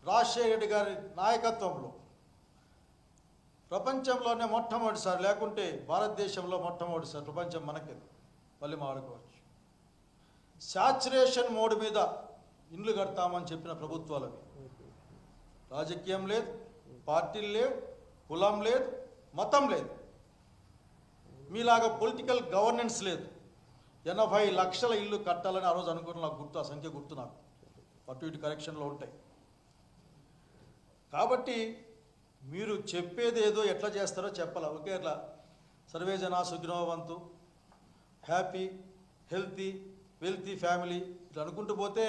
రాజశేఖర రెడ్డి గారి నాయకత్వంలో ప్రపంచంలోనే మొట్టమొదటిసారి, లేకుంటే భారతదేశంలో మొట్టమొదటిసారి, ప్రపంచం మనకే మళ్ళీ మాడుకోవచ్చు, శాచురేషన్ మోడ్ మీద ఇండ్లు కడతామని చెప్పిన ప్రభుత్వాలవి. రాజకీయం లేదు, పార్టీలు లేవు, కులం లేదు, మతం లేదు, మీలాగా పొలిటికల్ గవర్నెన్స్ లేదు. 80 లక్షల ఇల్లు కట్టాలని ఆ రోజు అనుకున్న నాకు గుర్తు, ఆ సంఖ్య గుర్తు నాకు, అటు ఇటు కరెక్షన్లో ఉంటాయి. కాబట్టి మీరు చెప్పేది ఏదో ఎట్లా చేస్తారో చెప్పాలి. ఒకే అట్లా సర్వే జనా సుఖినో భవంతు, హ్యాపీ హెల్తీ వెల్తీ ఫ్యామిలీ ఇట్లా అనుకుంటూ పోతే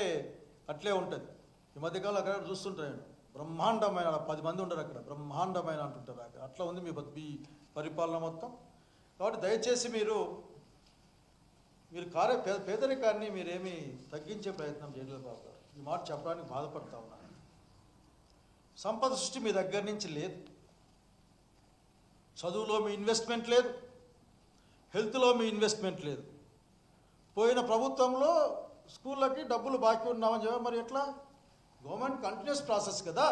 అట్లే ఉంటుంది. ఈ మధ్యకాలం అక్కడ చూస్తుంటాను, బ్రహ్మాండమైన 10 మంది ఉంటారు అక్కడ, బ్రహ్మాండమైన అంటుంటారు అక్కడ. అట్లా ఉంది మీ పరిపాలన మొత్తం. కాబట్టి దయచేసి మీరు పేదరికాన్ని మీరేమీ తగ్గించే ప్రయత్నం చేయలేదు బాబు గారు. ఈ మాట చెప్పడానికి బాధపడతా ఉన్నాను. సంపద సృష్టి మీ దగ్గర నుంచి లేదు, చదువులో మీ ఇన్వెస్ట్మెంట్ లేదు, హెల్త్లో మీ ఇన్వెస్ట్మెంట్ లేదు. పోయిన ప్రభుత్వంలో స్కూళ్ళకి డబ్బులు బాకీ ఉన్నామని చెప్పి, మరి ఎట్లా? గవర్నమెంట్ కంటిన్యూస్ ప్రాసెస్ కదా.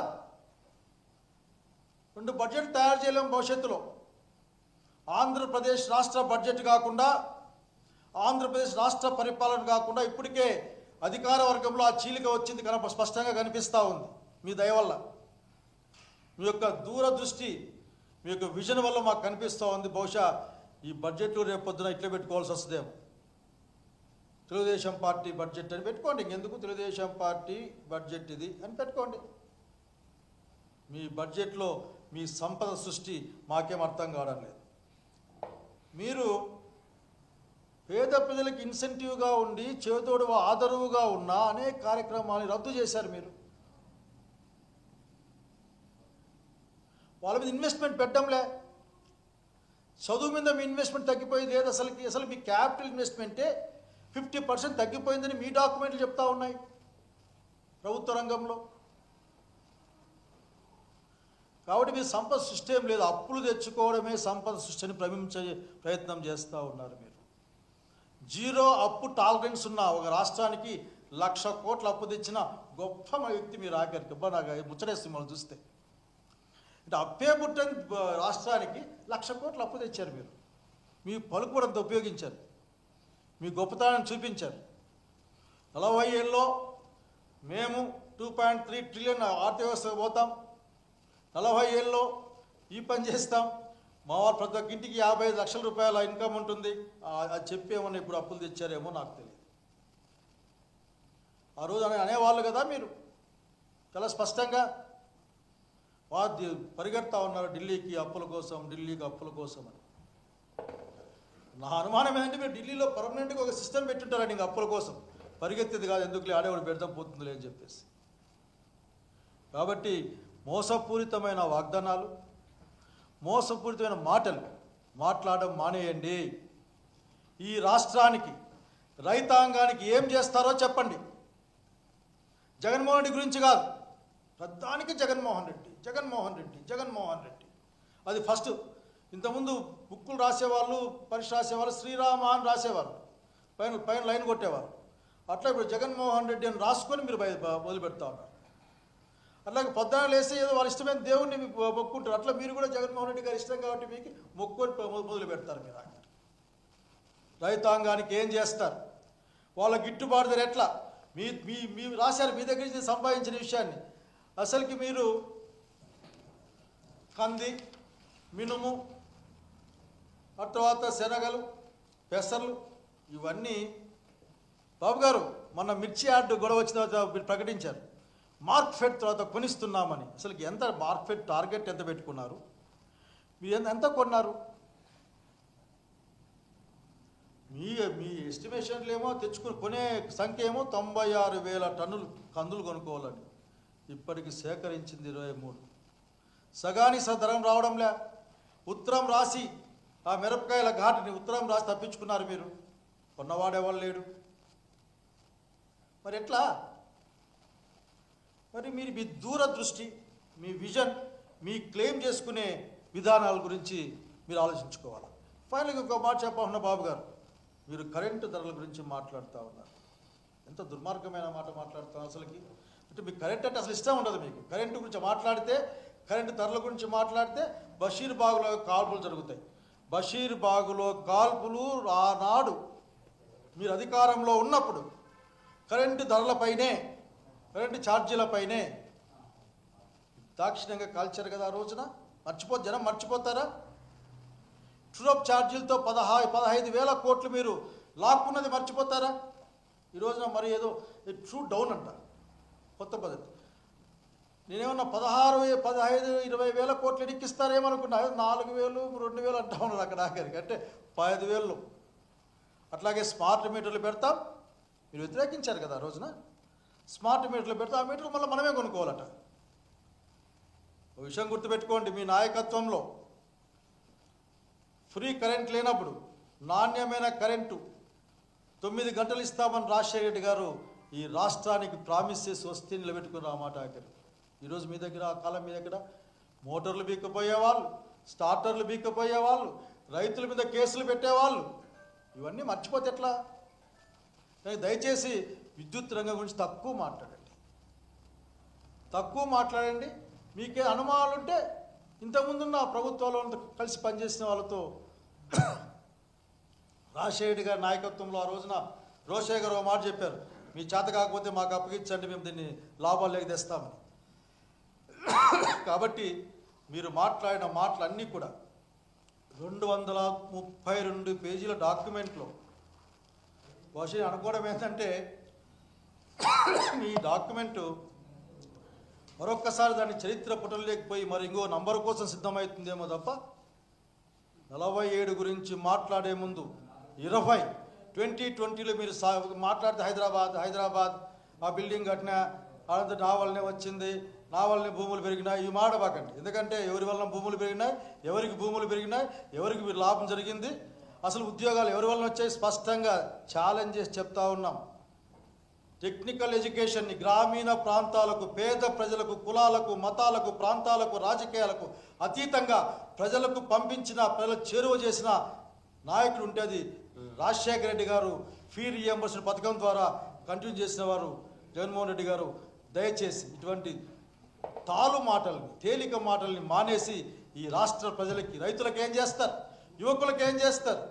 2 బడ్జెట్ తయారు చేయలేము భవిష్యత్తులో. ఆంధ్రప్రదేశ్ రాష్ట్ర బడ్జెట్ కాకుండా, ఆంధ్రప్రదేశ్ రాష్ట్ర పరిపాలన కాకుండా ఇప్పటికే అధికార వర్గంలో ఆ చీలిక వచ్చింది, స్పష్టంగా కనిపిస్తూ ఉంది. మీ దయ వల్ల, మీ యొక్క దూరదృష్టి, మీ యొక్క విజన్ వల్ల మాకు కనిపిస్తూ ఉంది. బహుశా ఈ బడ్జెట్లు రేపు పొద్దున ఇట్లా పెట్టుకోవాల్సి వస్తుందేమో. తెలుగుదేశం పార్టీ బడ్జెట్ అని పెట్టుకోండి, ఇంకెందుకు తెలుగుదేశం పార్టీ బడ్జెట్ ఇది అని పెట్టుకోండి. మీ బడ్జెట్లో మీ సంపద సృష్టి మాకేం అర్థం కావడం లేదు. మీరు పేద ప్రజలకు ఇన్సెంటివ్గా ఉండి చేదోడు ఆదరువుగా ఉన్న అనేక కార్యక్రమాలను రద్దు చేశారు. మీరు వాళ్ళ మీద ఇన్వెస్ట్మెంట్ పెట్టడంలే. చదువు మీద మీ ఇన్వెస్ట్మెంట్ తగ్గిపోయింది లేదు. అసలు మీ క్యాపిటల్ ఇన్వెస్ట్మెంటే 50% తగ్గిపోయిందని మీ డాక్యుమెంట్లు చెప్తా ఉన్నాయి ప్రభుత్వ రంగంలో. కాబట్టి మీ సంపద సృష్టి ఏం లేదు, అప్పులు తెచ్చుకోవడమే సంపద సృష్టిని ప్రమించే ప్రయత్నం చేస్తూ ఉన్నారు. మీరు జీరో అప్పు టాలరెన్స్ ఉన్న ఒక రాష్ట్రానికి 1,00,000 కోట్ల అప్పు తెచ్చిన గొప్ప వ్యక్తి మీరు. ఆఖరికి నాకు ముచ్చటేస్తుంది మనం చూస్తే. అంటే అప్పే పుట్టని రాష్ట్రానికి 1,00,000 కోట్ల అప్పు తెచ్చారు మీరు. మీ పలుకుబడంతా ఉపయోగించారు, మీ గొప్పతనాన్ని చూపించారు. 40 ఏళ్ళలో మేము 2.3 ట్రిలియన్ ఆర్థిక వ్యవస్థకు పోతాం, 40 ఏళ్ళలో ఈ పని చేస్తాం, మా వారు ప్రతి ఒక్క ఇంటికి 55 లక్షల రూపాయల ఇన్కమ్ ఉంటుంది. అది చెప్పేమన్నా ఇప్పుడు అప్పులు తెచ్చారేమో నాకు తెలియదు. ఆ రోజు అనేవాళ్ళు కదా మీరు చాలా స్పష్టంగా. వారు పరిగెడతా ఉన్నారు ఢిల్లీకి అప్పుల కోసం, ఢిల్లీకి అప్పుల కోసం అని. నా అనుమానం ఏంటంటే మీరు ఢిల్లీలో పర్మనెంట్గా ఒక సిస్టమ్ పెట్టుంటారండి, ఇంకా అప్పుల కోసం పరిగెత్తేది కాదు, ఎందుకులే ఆడేవాడు పెడతాం పోతుందిలే అని చెప్పేసి. కాబట్టి మోసపూరితమైన వాగ్దానాలు, మోసపూరితమైన మాటలు మాట్లాడడం మానేయండి. ఈ రాష్ట్రానికి, రైతాంగానికి ఏం చేస్తారో చెప్పండి. జగన్మోహన్ రెడ్డి గురించి కాదు, ప్రధానికి జగన్మోహన్ రెడ్డి, జగన్మోహన్ రెడ్డి, జగన్మోహన్ రెడ్డి. అది ఫస్ట్. ఇంతకుముందు బుక్కులు రాసేవాళ్ళు, పరీక్ష రాసేవాళ్ళు శ్రీరామ అని రాసేవారు, పైన లైన్ కొట్టేవారు. అట్లా ఇప్పుడు జగన్మోహన్ రెడ్డి అని రాసుకొని మీరు మొదలుపెడతా ఉన్నారు. అట్లాగే పొద్దున లేసి ఏదో వాళ్ళ ఇష్టమైన దేవుణ్ణి మొక్కుంటారు. అట్లా మీరు కూడా జగన్మోహన్ రెడ్డి గారు ఇష్టం కాబట్టి మీకు మొక్కుని మొదలు పెడతారు. మీరు రైతాంగానికి ఏం చేస్తారు, వాళ్ళ గిట్టుబాటు ధర ఎట్లా, మీ రాశారు మీ దగ్గర నుంచి సంపాదించిన విషయాన్ని. అసలుకి మీరు కంది, మినుము, ఆ తర్వాత శనగలు, పెసర్లు ఇవన్నీ బాబు గారు మొన్న మిర్చి యార్డు గొడవ వచ్చిన తర్వాత మీరు ప్రకటించారు మార్కెట్ తర్వాత కొనిస్తున్నామని. అసలుకి ఎంత మార్కెట్ టార్గెట్ ఎంత పెట్టుకున్నారు, మీరు ఎంత కొన్నారు? మీ ఎస్టిమేషన్లు ఏమో కొనే సంఖ్య ఏమో 96,000 టన్నులు కందులు కొనుక్కోవాలని. ఇప్పటికి సేకరించింది 23. సగానికి సదరం రావడంలే. ఉత్తరం రాసి ఆ మిరపకాయల ఘాటుని ఉత్తరం రాసి తప్పించుకున్నారు మీరు. కొన్నవాడేవాళ్ళు లేడు. మరి ఎట్లా? మరి మీరు మీ దూరదృష్టి, మీ విజన్, మీ క్లెయిమ్ చేసుకునే విధానాల గురించి మీరు ఆలోచించుకోవాలి. ఫైనల్గా ఇంకో మాట చెప్పాలన్న బాబు గారు, మీరు కరెంటు ధరల గురించి మాట్లాడుతూ ఉన్నారు. ఎంత దుర్మార్గమైన మాట మాట్లాడుతాం అసలుకి. అంటే మీకు కరెంట్ అంటే అసలు ఇష్టం ఉండదు. మీకు కరెంటు గురించి మాట్లాడితే, కరెంటు ధరల గురించి మాట్లాడితే బషీర్బాగ్లో కాల్పులు జరుగుతాయి. బషీర్బాగ్లో కాల్పులు ఆనాడు మీరు అధికారంలో ఉన్నప్పుడు కరెంటు ధరలపైనే, కరెంటు ఛార్జీలపైనే దాక్షిణ్యంగా కాల్చారు కదా ఆ రోజున. జనం మర్చిపోతారా? ట్రూఅప్ ఛార్జీలతో 15,000 కోట్లు మీరు లాక్కున్నది మర్చిపోతారా? ఈ రోజున మరి ఏదో ట్రూ డౌన్ అంట, కొత్త పద్ధతి. నేనేమన్నా 16, 15, 20,000 కోట్లు ఎన్నికిస్తారేమనుకున్నా. 4,000, 2,000 అంటా ఉన్నారు అక్కడ ఆఖరికి, అంటే 5,000. అట్లాగే స్మార్ట్ మీటర్లు పెడతాం, మీరు వ్యతిరేకించారు కదా ఆ రోజున. స్మార్ట్ మీటర్లు పెడతాం, ఆ మీటర్లు మళ్ళీ మనమే కొనుక్కోవాలట. ఒక విషయం గుర్తుపెట్టుకోండి, మీ నాయకత్వంలో ఫ్రీ కరెంట్ లేనప్పుడు నాణ్యమైన కరెంటు 9 గంటలు ఇస్తామని రాజశేఖర రెడ్డి గారు ఈ రాష్ట్రానికి ప్రామిస్ చేసి వస్తే నిలబెట్టుకున్న ఆ మాట ఆఖరి. ఈరోజు మీ దగ్గర, ఆ కాలం మీ దగ్గర మోటార్లు బీక్కపోయేవాళ్ళు, స్టార్టర్లు బీక్కపోయేవాళ్ళు, రైతుల మీద కేసులు పెట్టేవాళ్ళు. ఇవన్నీ మర్చిపోతే ఎట్లా? దయచేసి విద్యుత్ రంగం గురించి తక్కువ మాట్లాడండి. మీకే అనుమానాలు ఉంటే ఇంతకుముందున్న ప్రభుత్వాల్లో కలిసి పనిచేసిన వాళ్ళతో, రాజశేఖర్ గారి నాయకత్వంలో ఆ రోజున రోషయ్య గారు ఒక మాట చెప్పారు, మీ చేత కాకపోతే మాకు అప్పగించండి, మేము దీన్ని లాభాలు తెస్తామని. కాబట్టి మీరు మాట్లాడిన మాటలన్నీ కూడా 232 పేజీల డాక్యుమెంట్లో. బహుశా అనుకోవడం ఏంటంటే ఈ డాక్యుమెంటు మరొక్కసారి దాన్ని చరిత్ర పుటలేకపోయి మరి ఇంకో నంబర్ కోసం సిద్ధమవుతుందేమో తప్ప 47 గురించి మాట్లాడే ముందు 2020లో మీరు మాట్లాడితే హైదరాబాద్ ఆ బిల్డింగ్ కట్టినా, అనంత నా వల్లనే వచ్చింది, నా వల్లనే భూములు పెరిగినాయి, ఈ మాట బాకండి. ఎందుకంటే ఎవరి వలన భూములు పెరిగినాయి, ఎవరికి భూములు పెరిగినాయి, ఎవరికి మీరు లాభం జరిగింది, అసలు ఉద్యోగాలు ఎవరి వలన వచ్చాయి స్పష్టంగా ఛాలెంజ్ చేసి చెప్తా ఉన్నాం. టెక్నికల్ ఎడ్యుకేషన్ని గ్రామీణ ప్రాంతాలకు, పేద ప్రజలకు, కులాలకు, మతాలకు, ప్రాంతాలకు, రాజకీయాలకు అతీతంగా ప్రజలకు పంపించిన, ప్రజలకు చేరువ చేసిన నాయకుడు ఉంటే అది రాజశేఖర రెడ్డి గారు. ఫీ రియంబర్స్మెంట్ పథకం ద్వారా కంటిన్యూ చేసిన వారు జగన్మోహన్ రెడ్డి గారు. దయచేసి ఇటువంటి తేలిక మాటల్ని మానేసి ఈ రాష్ట్ర ప్రజలకి, రైతులకు ఏం చేస్తారు, యువకులకు ఏం చేస్తారు,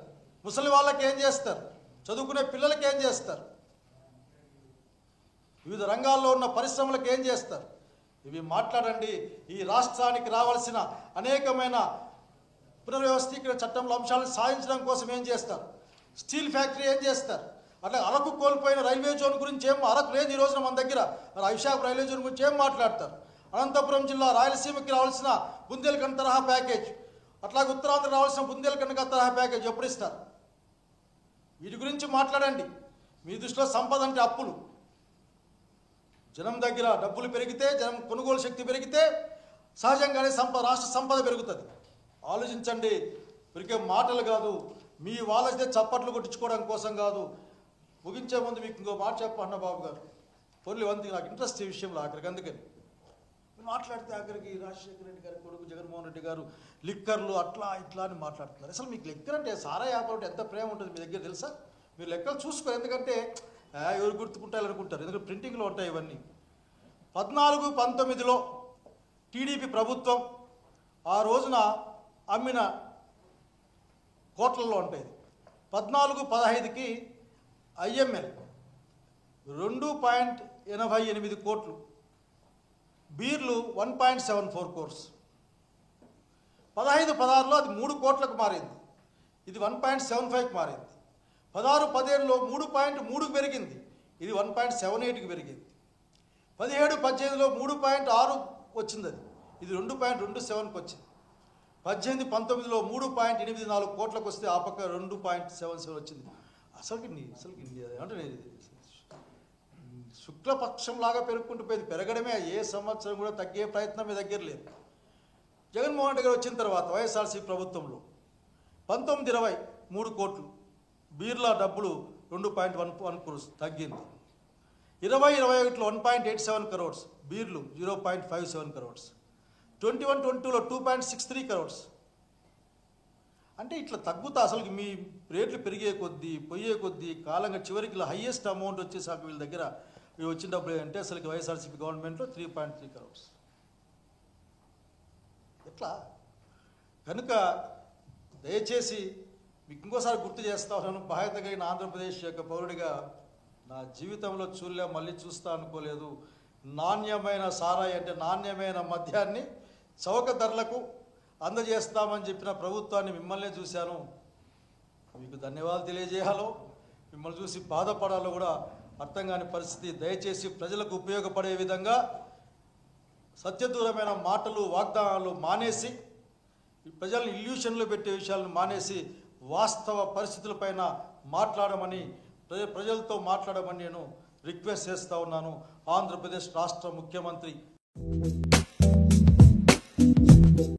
ముసలి వాళ్ళకి ఏం చేస్తారు, చదువుకునే పిల్లలకి ఏం చేస్తారు, వివిధ రంగాల్లో ఉన్న పరిశ్రమలకు ఏం చేస్తారు, ఇవి మాట్లాడండి. ఈ రాష్ట్రానికి రావాల్సిన అనేకమైన పునర్వ్యవస్థీకరణ చట్టంలో అంశాలను సాధించడం కోసం ఏం చేస్తారు, స్టీల్ ఫ్యాక్టరీ ఏం చేస్తారు, అట్లా అరకు కోల్పోయిన రైల్వే జోన్ గురించి అరకు లేదు ఈ రోజున మన దగ్గర, విశాఖ రైల్వే జోన్ గురించి ఏం మాట్లాడతారు, అనంతపురం జిల్లా రాయలసీమకి రావాల్సిన బుందేల్ఖండ్ తరహా ప్యాకేజ్, అట్లాగే ఉత్తరాంధ్ర రావాల్సిన బుందేల్ఖండ్ తరహా ప్యాకేజ్ ఎప్పుడు ఇస్తారు? వీటి గురించి మాట్లాడండి. మీ దృష్టిలో సంపద అంటే అప్పులు. జనం దగ్గర డబ్బులు పెరిగితే, జనం కొనుగోలు శక్తి పెరిగితే సహజంగానే రాష్ట్ర సంపద పెరుగుతుంది. ఆలోచించండి. పెరిగే మాటలు కాదు, మీ వాళ్ళైతే చప్పట్లు కొట్టించుకోవడం కోసం కాదు. ముగించే ముందు మీకు ఇంకో మాట చెప్పన్న బాబు గారు, పొర్లి వంతి నాకు ఇంట్రెస్ట్ ఈ విషయంలో ఆఖరికి. అందుకని మాట్లాడితే ఆఖరికి రాజశేఖర రెడ్డి గారి కొడుకు జగన్మోహన్ రెడ్డి గారు లిక్కర్లు అట్లా ఇట్లా అని మాట్లాడుతున్నారు. అసలు మీకు లిక్కర్ అంటే, సారా వ్యాపారం అంటే ఎంత ప్రేమ ఉంటుంది మీ దగ్గర తెలుసా? మీరు లెక్కలు చూసుకోరు. ఎందుకంటే ఎవరు గుర్తుకుంటారనుకుంటారు, ఎందుకంటే ప్రింటింగ్లో ఉంటాయి ఇవన్నీ. 14-19లో టీడీపీ ప్రభుత్వం ఆ రోజున అమ్మిన కోట్లలో ఉంటాయి. 14-15కి ఐఎంఎల్ 2.88 కోట్లు, బీర్లు 1.74 crores. 15-16లో అది 3 కోట్లకు మారింది, ఇది 1.75కి మారింది. 16-17లో 3.3కి పెరిగింది, ఇది 1.78కి పెరిగింది. 17-18లో 3.6 వచ్చింది, ఇది 2.27కి వచ్చింది. 18-19లో 3.84 కోట్లకు వస్తే ఆ పక్క 2.77 వచ్చింది. అసలుకి అంటే శుక్లపక్షంలాగా పెరుగుకుంటూ పోయింది. పెరగడమే, ఏ సంవత్సరం కూడా తగ్గే ప్రయత్నం మీ దగ్గర లేదు. జగన్మోహన్ రెడ్డి గారు వచ్చిన తర్వాత వైఎస్ఆర్సీ ప్రభుత్వంలో 19-20 3 కోట్లు, బీర్ల డబ్బులు 2.11 crores తగ్గింది. 20-21లో 1.87 crores, బీర్లు 0.57 crores. 21-22లో 2.63 crores. అంటే ఇట్లా తగ్గుతా అసలు మీ రేట్లు పెరిగే కొద్దీ పోయే కొద్దీ కాలంగా చివరికి ఇలా హయ్యెస్ట్ అమౌంట్ వచ్చేసాక వీళ్ళ దగ్గర వచ్చిన డబ్బులు ఏంటంటే అసలు వైఎస్ఆర్సీపీ గవర్నమెంట్లో 3.3 crores. ఎట్లా కనుక దయచేసి మీకు ఇంకోసారి గుర్తు చేస్తా ఉన్నాను, బాధ్యత కలిగిన ఆంధ్రప్రదేశ్ యొక్క పౌరుడిగా నా జీవితంలో మళ్ళీ చూస్తా అనుకోలేదు. నాణ్యమైన సారాయి అంటే నాణ్యమైన మద్యాన్ని చౌక ధరలకు అందజేస్తామని చెప్పిన ప్రభుత్వాన్ని మిమ్మల్నే చూశాను. మీకు ధన్యవాదాలు తెలియజేయాలో మిమ్మల్ని చూసి బాధపడాలో కూడా అర్థం కాని పరిస్థితి. దయచేసి ప్రజలకు ఉపయోగపడే విధంగా సత్యదూరమైన మాటలు వాగ్దానాలు మానేసి ప్రజలను ఇల్యూషన్లో పెట్టే విషయాలను మానేసి వాస్తవ పరిస్థితులపైన మాట్లాడమని ప్రజలతో మాట్లాడమని నేను రిక్వెస్ట్ చేస్తూ ఉన్నాను. ఆంధ్రప్రదేశ్ రాష్ట్ర ముఖ్యమంత్రి